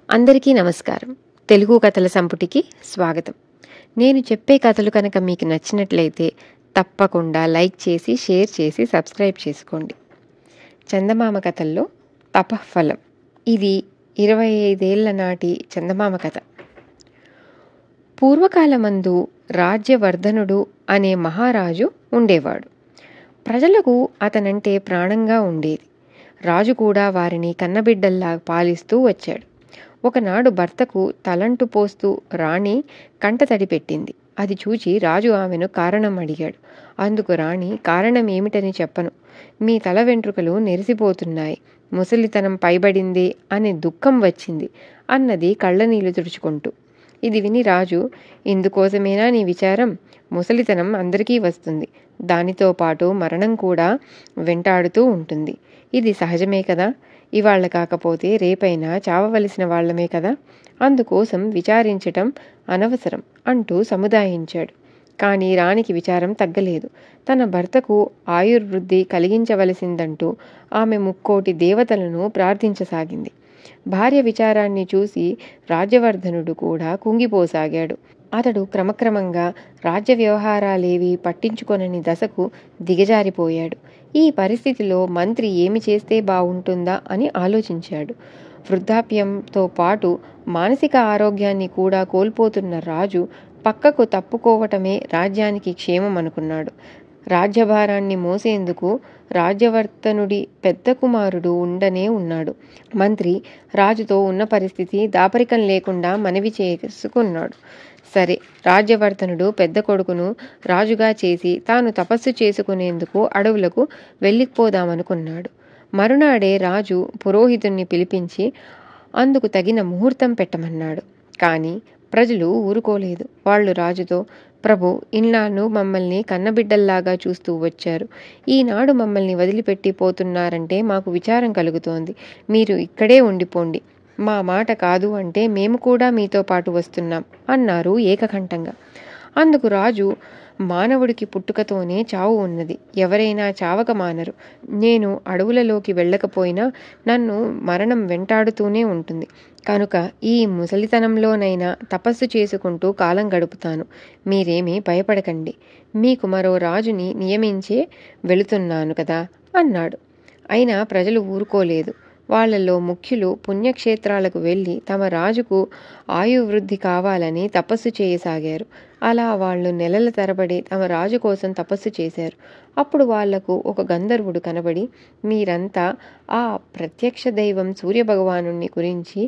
అందరికీ నమస్కారం. తెలుగు కథల సంపుటికి స్వాగతం. నేను చెప్పే కథలు కనుక మీకు నచ్చినట్లయితే తప్పకుండా లైక్ చేసి, షేర్ చేసి, సబ్స్క్రైబ్ చేసుకోండి. చందమామ కథల్లో తపఃఫలం. ఇది 25 నాటి చందమామ కథ. పూర్వకాలమందు రాజ్యవర్ధనుడు అనే మహారాజు ఉండేవాడు. ప్రజలకు అతనంటే ప్రాణంగా ఉండేది. రాజు కూడా వారిని కన్నబిడ్డల్లా పాలిస్తూ వచ్చాడు. ఒకనాడు భర్తకు తలంటు పోస్తూ రాణి కంటతడి పెట్టింది. అది చూచి రాజు ఆమెను కారణం అడిగాడు. అందుకు రాణి, కారణం ఏమిటని చెప్పను. మీ తల వెంట్రుకలు నెరిసిపోతున్నాయి, ముసలితనం పైబడింది అనే దుఃఖం వచ్చింది అన్నది కళ్ళనీళ్లు తుడుచుకుంటూ. ఇది విని రాజు, ఇందుకోసమేనా నీ విచారం? ముసలితనం అందరికీ వస్తుంది, దానితో పాటు మరణం కూడా వెంటాడుతూ ఉంటుంది. ఇది సహజమే కదా. ఇవాళ కాకపోతే రేపైనా చావవలసిన వాళ్లమే కదా. అందుకోసం విచారించటం అనవసరం అంటూ సముదాయించాడు. కానీ రాణికి విచారం తగ్గలేదు. తన భర్తకు ఆయుర్వృద్ధి కలిగించవలసిందంటూ ఆమె 3 దేవతలను ప్రార్థించసాగింది. భార్య విచారాన్ని చూసి రాజ్యవర్ధనుడు కూడా కుంగిపోసాగాడు. అతడు క్రమక్రమంగా రాజ్య వ్యవహారాలేవీ పట్టించుకొనని దశకు దిగజారిపోయాడు. ఈ పరిస్థితిలో మంత్రి ఏమి చేస్తే బావుంటుందా అని ఆలోచించాడు. వృద్ధాప్యంతో పాటు మానసిక ఆరోగ్యాన్ని కూడా కోల్పోతున్న రాజు పక్కకు తప్పుకోవటమే రాజ్యానికి క్షేమం అనుకున్నాడు. రాజ్యభారాన్ని మోసేందుకు రాజ్యవర్ధనుడి పెద్ద కుమారుడు ఉండనే ఉన్నాడు. మంత్రి రాజుతో ఉన్న పరిస్థితి దాపరికం లేకుండా మనవి చేసుకున్నాడు. సరే, రాజ్యవర్ధనుడు పెద్ద కొడుకును రాజుగా చేసి తాను తపస్సు చేసుకునేందుకు అడవులకు వెళ్ళిపోదామనుకున్నాడు. మరునాడే రాజు పురోహితుణ్ణి పిలిపించి అందుకు తగిన ముహూర్తం పెట్టమన్నాడు. కానీ ప్రజలు ఊరుకోలేదు. వాళ్ళు రాజుతో, ప్రభు, ఇన్నాళ్ళు మమ్మల్ని కన్నబిడ్డల్లాగా చూస్తూ వచ్చారు. ఈనాడు మమ్మల్ని వదిలిపెట్టి పోతున్నారంటే మాకు విచారం కలుగుతోంది. మీరు ఇక్కడే ఉండిపోండి. మా మాట కాదు అంటే మేము కూడా మీతో పాటు వస్తున్నాం అన్నారు ఏకకంఠంగా. అందుకు రాజు, మానవుడికి పుట్టుకతోనే చావు ఉన్నది. ఎవరైనా చావక మానరు. నేను అడవులలోకి వెళ్ళకపోయినా నన్ను మరణం వెంటాడుతూనే ఉంటుంది. కనుక ఈ ముసలితనంలోనైనా తపస్సు చేసుకుంటూ కాలం గడుపుతాను. మీరేమీ భయపడకండి. మీకు మరో రాజుని నియమించే వెళుతున్నాను కదా అన్నాడు. అయినా ప్రజలు ఊరుకోలేదు. వాళ్లలో ముఖ్యులు పుణ్యక్షేత్రాలకు వెళ్ళి తమ రాజుకు ఆయువృద్ధి కావాలని తపస్సు చేయసాగారు. అలా వాళ్ళు నెలల తరబడి తమ రాజు కోసం తపస్సు చేశారు. అప్పుడు వాళ్లకు ఒక గంధర్వుడు కనబడి, మీరంతా ఆ ప్రత్యక్ష దైవం సూర్యభగవాను గురించి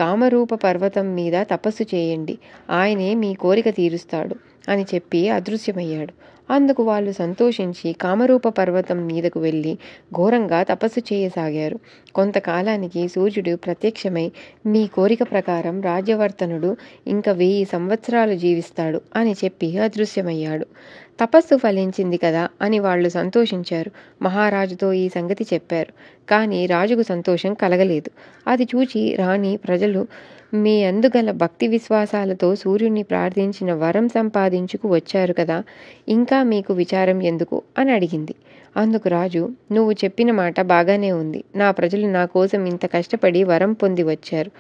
కామరూప పర్వతం మీద తపస్సు చేయండి, ఆయనే మీ కోరిక తీరుస్తాడు అని చెప్పి అదృశ్యమయ్యాడు. అందుకు వాళ్ళు సంతోషించి కామరూప పర్వతం మీదకు వెళ్ళి ఘోరంగా తపస్సు చేయసాగారు. కొంతకాలానికి సూర్యుడు ప్రత్యక్షమై, మీ కోరిక ప్రకారం రాజ్యవర్ధనుడు ఇంకా 1000 సంవత్సరాలు జీవిస్తాడు అని చెప్పి అదృశ్యమయ్యాడు. తపస్సు ఫలించింది కదా అని వాళ్ళు సంతోషించారు. మహారాజుతో ఈ సంగతి చెప్పారు. కానీ రాజుకు సంతోషం కలగలేదు. అది చూచి రాణి, ప్రజలు మీ అందుగల భక్తి విశ్వాసాలతో సూర్యుడిని ప్రార్థించిన వరం సంపాదించుకు వచ్చారు కదా, ఇంకా మీకు విచారం ఎందుకు అని అడిగింది. అందుకు రాజు, నువ్వు చెప్పిన మాట బాగానే ఉంది. నా ప్రజలు నా కోసం ఇంత కష్టపడి వరం పొంది వచ్చారు.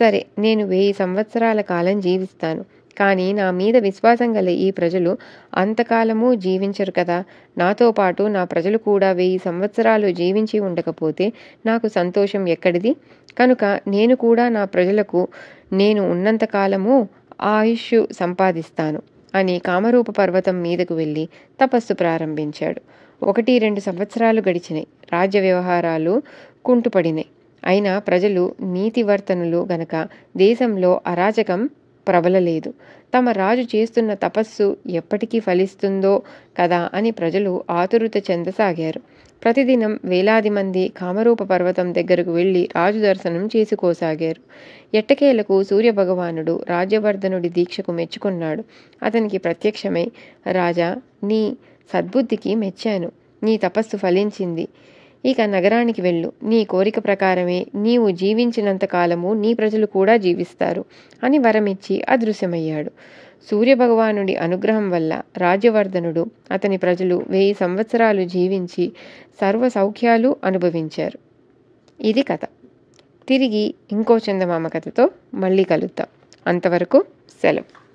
సరే, నేను 1000 సంవత్సరాల కాలం జీవిస్తాను. కానీ నా మీద విశ్వాసం గల ఈ ప్రజలు అంతకాలము జీవించరు కదా. నాతో పాటు నా ప్రజలు కూడా 1000 సంవత్సరాలు జీవించి ఉండకపోతే నాకు సంతోషం ఎక్కడిది? కనుక నేను కూడా నా ప్రజలకు నేను ఉన్నంతకాలము ఆయుష్ సంపాదిస్తాను అని కామరూప పర్వతం మీదకు వెళ్ళి తపస్సు ప్రారంభించాడు. 1-2 సంవత్సరాలు గడిచినాయి. రాజ్య వ్యవహారాలు కుంటుపడినాయి. అయినా ప్రజలు నీతివర్తనులు గనక దేశంలో అరాచకం ప్రబలలేదు. తమ రాజు చేస్తున్న తపస్సు ఎప్పటికీ ఫలిస్తుందో కదా అని ప్రజలు ఆతురత చెందసాగారు. ప్రతిదినం వేలాది మంది కామరూప పర్వతం దగ్గరకు వెళ్ళి రాజు దర్శనం చేసుకోసాగారు. ఎట్టకేలకు సూర్యభగవానుడు రాజ్యవర్ధనుడి దీక్షకు మెచ్చుకున్నాడు. అతనికి ప్రత్యక్షమై, రాజా, నీ సద్బుద్ధికి మెచ్చాను. నీ తపస్సు ఫలించింది. ఇక నగరానికి వెళ్ళు. నీ కోరిక ప్రకారమే నీవు జీవించినంత కాలము నీ ప్రజలు కూడా జీవిస్తారు అని వరమిచ్చి అదృశ్యమయ్యాడు. సూర్యభగవానుడి అనుగ్రహం వల్ల రాజ్యవర్ధనుడు, అతని ప్రజలు 1000 సంవత్సరాలు జీవించి సర్వ సౌఖ్యాలు అనుభవించారు. ఇది కథ. తిరిగి ఇంకో చందమామ కథతో మళ్ళీ కలుద్దాం. అంతవరకు సెలవు.